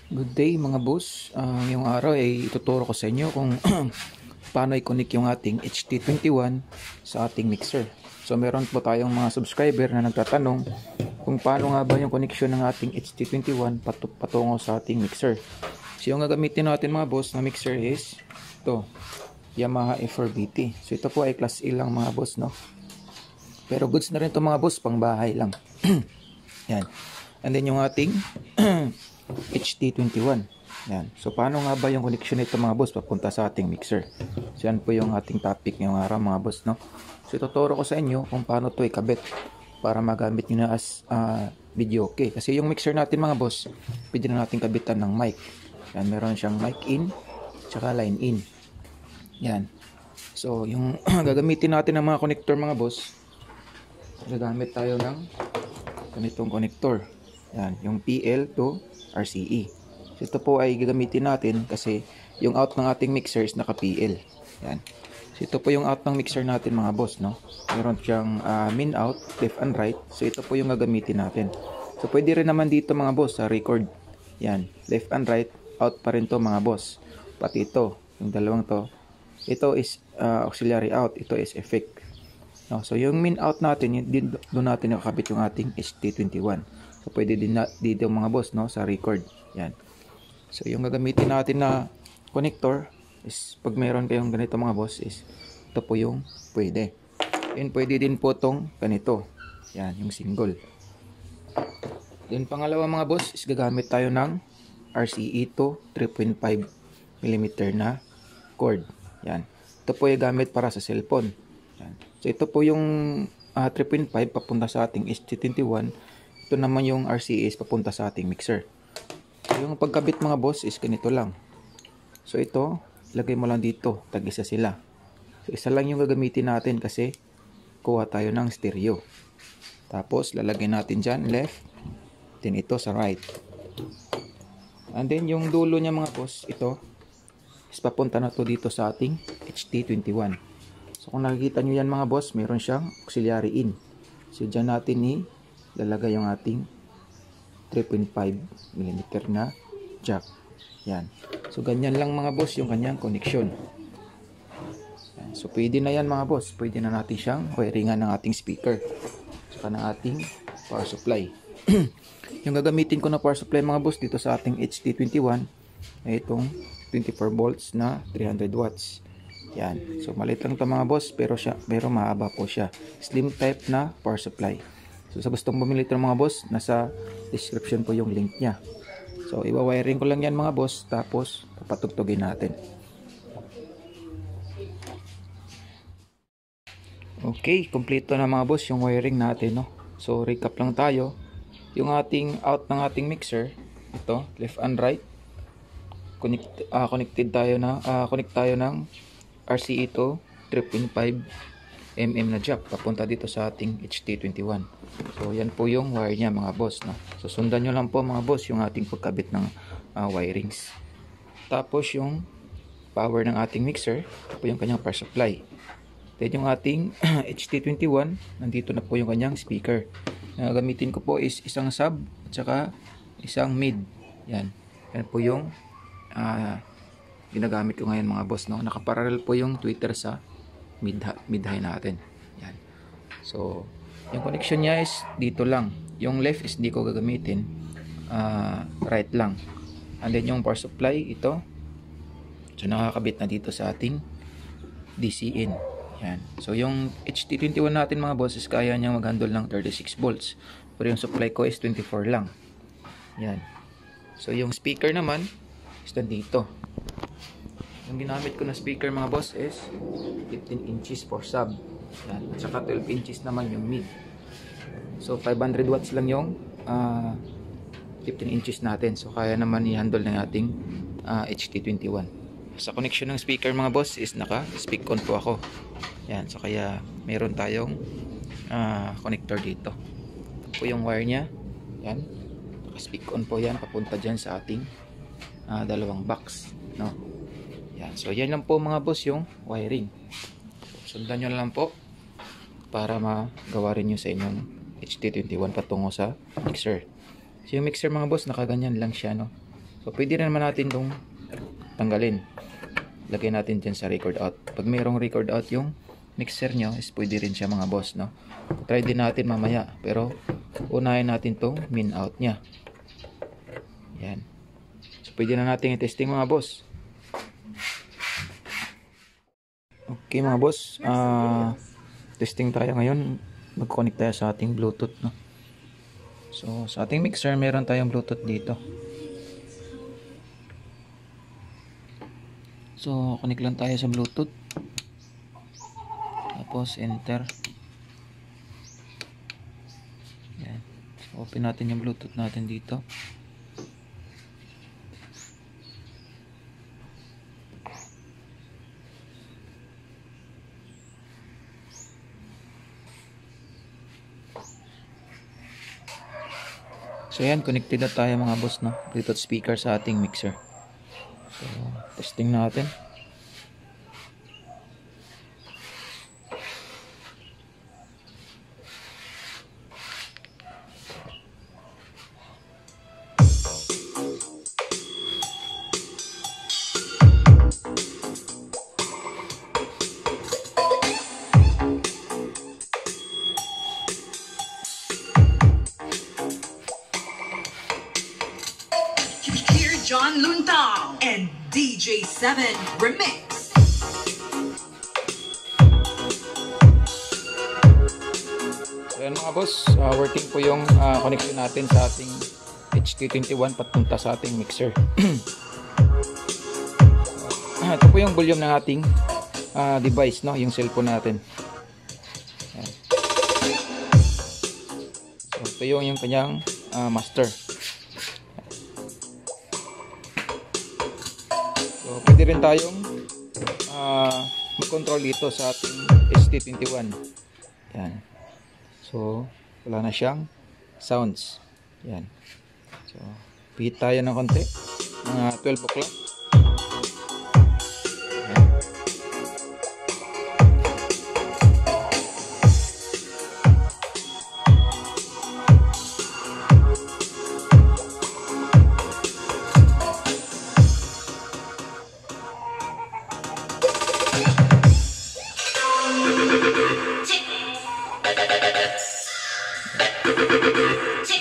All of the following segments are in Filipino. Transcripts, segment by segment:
Good day mga boss. Ngayong araw ay ituturo ko sa inyo kung paano i-connect yung ating HT21 sa ating mixer. So meron po tayong mga subscriber na nagtatanong kung paano nga ba yung connection ng ating HT21 patungo sa ating mixer. So yung gagamitin natin mga boss na mixer is ito, Yamaha F4BT. So ito po ay class A lang mga boss, no? Pero goods na rin ito mga boss, pang bahay lang. Yan. And then yung ating HT21. Yan. So paano nga ba yung connection nito mga boss papunta sa ating mixer? So yan po yung ating topic ngayong araw mga boss, no? So ituturo ko sa inyo kung paano to ikabit para magamit nyo na as video okay. Kasi yung mixer natin mga boss, pwede na natin kabitan ng mic. Yan, meron siyang mic in tsaka line in. Yan. So yung gagamitin natin ng mga connector mga boss, gagamit tayo ng ganitong connector. Yan, yung PL to RCE. So ito po ay gagamitin natin kasi yung out ng ating mixer is naka-PL. Yan. So ito po yung out ng mixer natin mga boss, no? Meron siyang min out, left and right. So ito po yung gagamitin natin. So pwede rin naman dito mga boss sa record. Yan, left and right, out pa rin to mga boss. Pati ito, yung dalawang to. Ito is auxiliary out, ito is effect. No, so yung min out natin, doon natin nakakabit yung ating HT21. So pwede din dito mga boss, no, sa record. Yan. So yung gagamitin natin na connector is pag meron kayong ganito mga boss is ito po yung pwede. And pwede din po tong ganito. Yan, yung single. Then pangalawa mga boss is gagamit tayo ng RCE to 3.5 mm na cord. Yan. Ito po yung gamit para sa cellphone. Yan. So ito po yung 3.5 papunta sa ating HT21. Ito naman yung RCA papunta sa ating mixer. So yung pagkabit mga boss is ganito lang. So ito, lagay mo lang dito, tag-isa sila. So isa lang yung gagamitin natin kasi kuha tayo ng stereo. Tapos lalagay natin dyan left, then ito sa right. And then yung dulo niya mga boss, ito is papunta na to dito sa ating HT21. So kung nakikita nyo yan mga boss, meron siyang auxiliary in. So dyan natin lalagay yung ating 3.5 mm na jack. Yan. So ganyan lang mga boss yung kanyang connection. Yan. So pwede na yan mga boss. Pwede na natin siyang wiringan ng ating speaker. Saka ng ating power supply. Yung gagamitin ko na power supply mga boss dito sa ating HT21 ay itong 24 volts na 300 watts. Yan. So maliit lang ito mga boss pero mahaba po siya. Slim type na power supply. So sa gustong bumili ito mga boss, nasa description po yung link niya. So iwa-wiring ko lang yan mga boss, tapos papatugtugin natin. Okay, kompleto na mga boss yung wiring natin, no? So recap lang tayo. Yung ating out ng ating mixer, ito, left and right. Connect tayo ng RCE to 3.5 mm na jack papunta dito sa ating HT21. So yan po yung wire niya mga boss, no? So sundan nyo lang po mga boss yung ating pagkabit ng wirings. Tapos yung power ng ating mixer, ito po yung kanyang power supply. Then yung ating HT21, nandito na po yung kanyang speaker. Na gamitin ko po is isang sub at saka isang mid. Yan. Yan po yung ginagamit ko ngayon mga boss, no? Nakaparallel po yung tweeter sa mid-high natin. Yan. So, yung connection niya is dito lang. Yung left is di ko gagamitin. Right lang. And then yung power supply, ito. So, nakakabit na dito sa ating DC in. Yan. So, yung HT21 natin mga boss is kaya niyang mag-handle ng 36 volts. Pero yung supply ko is 24 lang. Yan. So, yung speaker naman is nandito. Yung ginamit ko na speaker mga boss is 15 inches for sub. Yan. At saka 12 inches naman yung mid. So 500 watts lang yung 15 inches natin. So kaya naman i-handle na nating HT21. Sa connection ng speaker mga boss is naka-speak on po ako. Yan. So kaya meron tayong connector dito. Ito po yung wire nya. Yan. Naka-speak on po yan. Papunta dyan sa ating dalawang box. No? Yan. So yan lang po mga boss yung wiring. So, sundan nyo lang po para magawa rin nyo sa inyong HT21 patungo sa mixer. So yung mixer mga boss, nakaganyan lang siya, no? So pwede rin naman natin itong tanggalin. Lagay natin dyan sa record out. Pag mayroong record out yung mixer nyo, is pwede rin siya mga boss, no? Try din natin mamaya, pero unahin natin tong min out nya. Yan. So pwede na natin i-testing mga boss. Okay mga boss, testing tayo ngayon. Mag-connect tayo sa ating Bluetooth, no? So sa ating mixer meron tayong Bluetooth dito. So connect lang tayo sa Bluetooth. Tapos enter. Yan. So open natin yung Bluetooth natin dito. So yan, connected na tayo mga boss, no? Bluetooth speaker sa ating mixer. So testing natin. John Luntao and DJ7 Remix. So yan mga boss, working po yung connection natin sa ating HT21 patunta sa ating mixer. Ito po yung volume ng ating device, no? Yung cellphone natin. Yan. So ito yung kanyang master. So, pwede rin tayong mag-control dito sa ating ST21. Yan. So, wala na siyang sounds. Yan. So, pihit tayo ng konti. Mga 12 o'clock.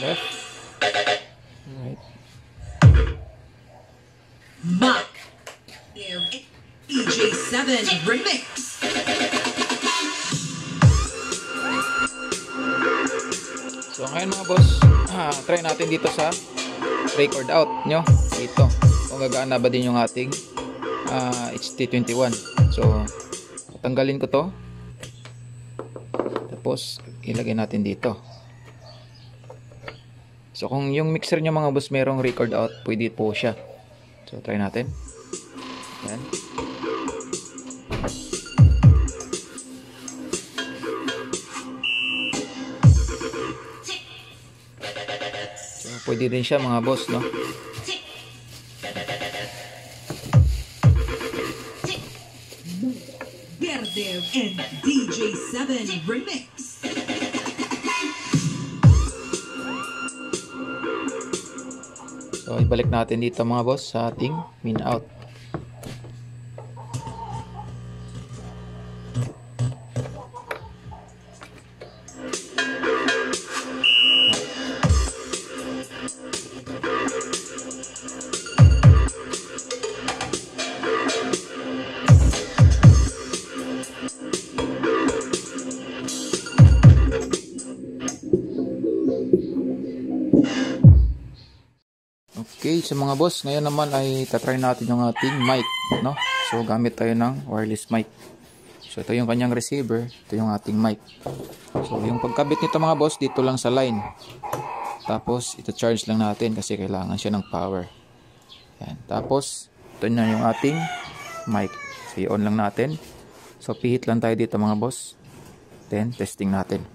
Left. Right. Mac DJ7 Remix. So ngayon mga boss, try natin dito sa record out nyo. Dito. Kung gagana ba din yung ating HT21. So, tanggalin ko to. Tapos, ilagay natin dito. So kung yung mixer nyo mga boss merong record out, pwede po siya. So try natin. Yan. So pwede din siya mga boss, no? Verdev and DJ7 Remix. So ibalik natin dito mga boss sa ating min out. Okay, so mga boss, ngayon naman ay tatry natin yung ating mic, no? So gamit tayo ng wireless mic. So ito yung kanyang receiver, ito yung ating mic. So yung pagkabit nito mga boss, dito lang sa line. Tapos ito charge lang natin kasi kailangan siya ng power. Yan. Tapos ito na yung ating mic. So i-on lang natin. So pihit lang tayo dito mga boss. Then testing natin.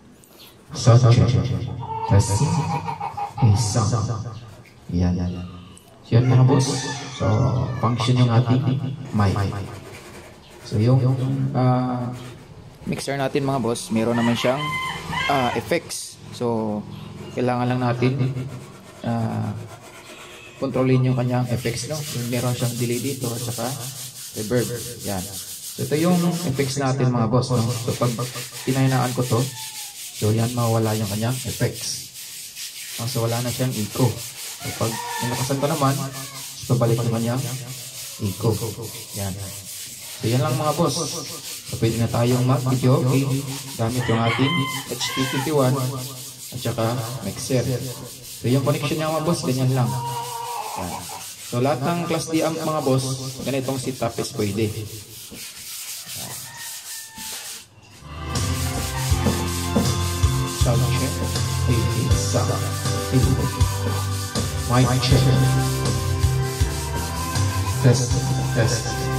Testing. Yan. Yan mga boss. So, function yung ating mic. So, yung mixer natin mga boss, meron naman siyang effects. So, kailangan lang natin kontrolin yung kanyang effects, no? Yung meron siyang delay dito at saka reverb. Yan. So ito yung effects natin mga boss, no? So pag pinahinaan ko to, so yan, mawala yung kanyang effects. So wala na siyang echo. So pag nilakasan ko naman, so babalik yung kanyang echo. Yan. So yan lang mga boss. So pwede na tayong mag-video gamit yung ating HT51 at saka mixer. So yung connection niya mga boss, ganyan lang. Yan. So lahat ng class D amp mga boss, ganitong setup is pwede. Sound check. Sound. Mic check. Test.